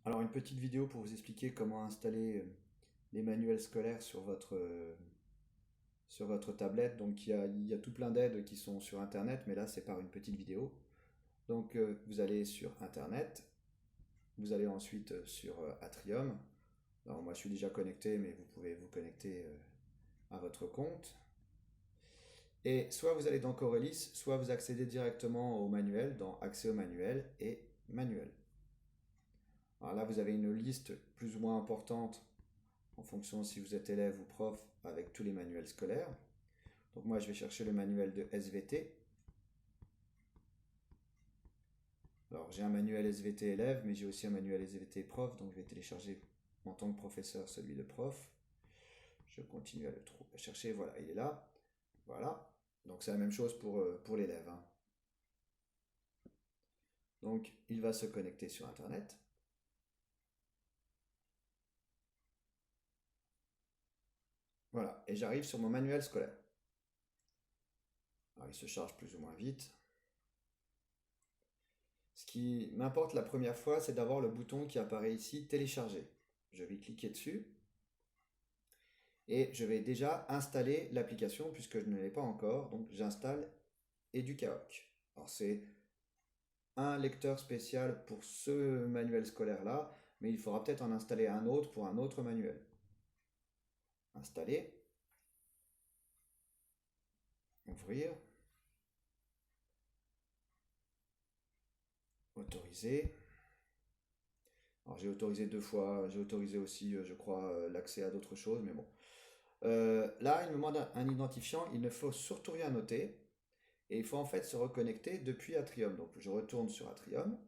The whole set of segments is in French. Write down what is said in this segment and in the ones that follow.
Alors une petite vidéo pour vous expliquer comment installer les manuels scolaires sur votre tablette. Donc il y a tout plein d'aides qui sont sur Internet, mais là c'est par une petite vidéo. Donc vous allez sur Internet, vous allez ensuite sur Atrium. Alors moi je suis déjà connecté, mais vous pouvez vous connecter à votre compte. Et soit vous allez dans Corellis, soit vous accédez directement au manuel dans Accès au manuel et Manuel. Alors là vous avez une liste plus ou moins importante en fonction si vous êtes élève ou prof, avec tous les manuels scolaires. Donc moi je vais chercher le manuel de SVT. Alors j'ai un manuel SVT élève, mais j'ai aussi un manuel SVT prof, donc je vais télécharger en tant que professeur celui de prof. Je continue à le chercher, voilà, il est là. Voilà, donc c'est la même chose pour l'élève, hein. Donc il va se connecter sur Internet. Voilà, et j'arrive sur mon manuel scolaire. Alors il se charge plus ou moins vite. Ce qui m'importe la première fois, c'est d'avoir le bouton qui apparaît ici, télécharger. Je vais cliquer dessus et je vais déjà installer l'application puisque je ne l'ai pas encore. Donc j'installe Educaoc. Alors c'est un lecteur spécial pour ce manuel scolaire-là, mais il faudra peut-être en installer un autre pour un autre manuel. Installer, ouvrir, autoriser. Alors j'ai autorisé deux fois, j'ai autorisé aussi, je crois, l'accès à d'autres choses, mais bon. Là, il me demande un identifiant, il ne faut surtout rien noter, et il faut en fait se reconnecter depuis Atrium. Donc je retourne sur Atrium,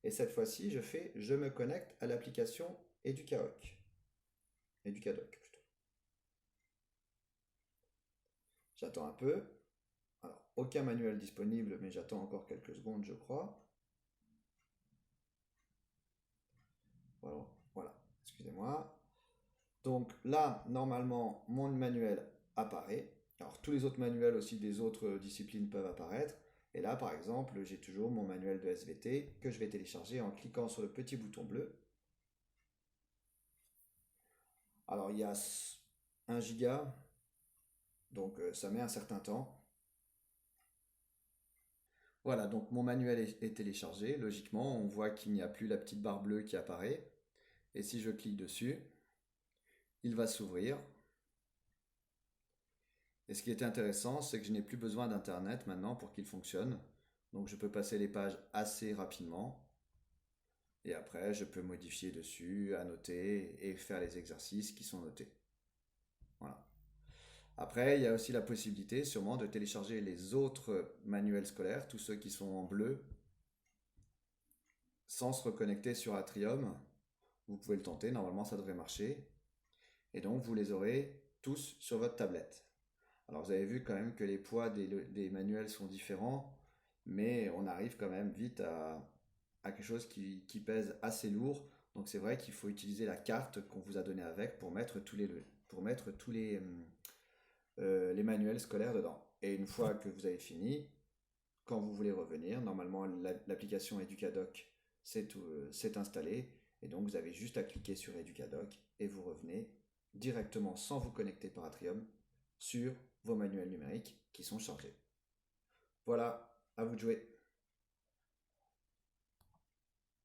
et cette fois-ci, je me connecte à l'application Educadoc. Educadoc plutôt. J'attends un peu. Alors, aucun manuel disponible, mais j'attends encore quelques secondes, je crois. Voilà, voilà, excusez-moi. Donc là, normalement, mon manuel apparaît. Alors tous les autres manuels aussi des autres disciplines peuvent apparaître. Et là, par exemple, j'ai toujours mon manuel de SVT que je vais télécharger en cliquant sur le petit bouton bleu. Alors il y a 1 giga, donc ça met un certain temps. Voilà, donc mon manuel est téléchargé. Logiquement, on voit qu'il n'y a plus la petite barre bleue qui apparaît. Et si je clique dessus, il va s'ouvrir. Et ce qui est intéressant, c'est que je n'ai plus besoin d'Internet maintenant pour qu'il fonctionne. Donc je peux passer les pages assez rapidement. Et après, je peux modifier dessus, annoter et faire les exercices qui sont notés. Voilà. Après, il y a aussi la possibilité sûrement de télécharger les autres manuels scolaires, tous ceux qui sont en bleu, sans se reconnecter sur Atrium. Vous pouvez le tenter, normalement ça devrait marcher. Et donc vous les aurez tous sur votre tablette. Alors vous avez vu quand même que les poids des manuels sont différents, mais on arrive quand même vite à quelque chose qui pèse assez lourd. Donc c'est vrai qu'il faut utiliser la carte qu'on vous a donnée avec pour mettre tous les manuels scolaires dedans. Et une fois que vous avez fini, quand vous voulez revenir, normalement l'application Educadoc s'est installée, et donc vous avez juste à cliquer sur Educadoc et vous revenez directement sans vous connecter par Atrium sur vos manuels numériques qui sont chargés. Voilà, à vous de jouer.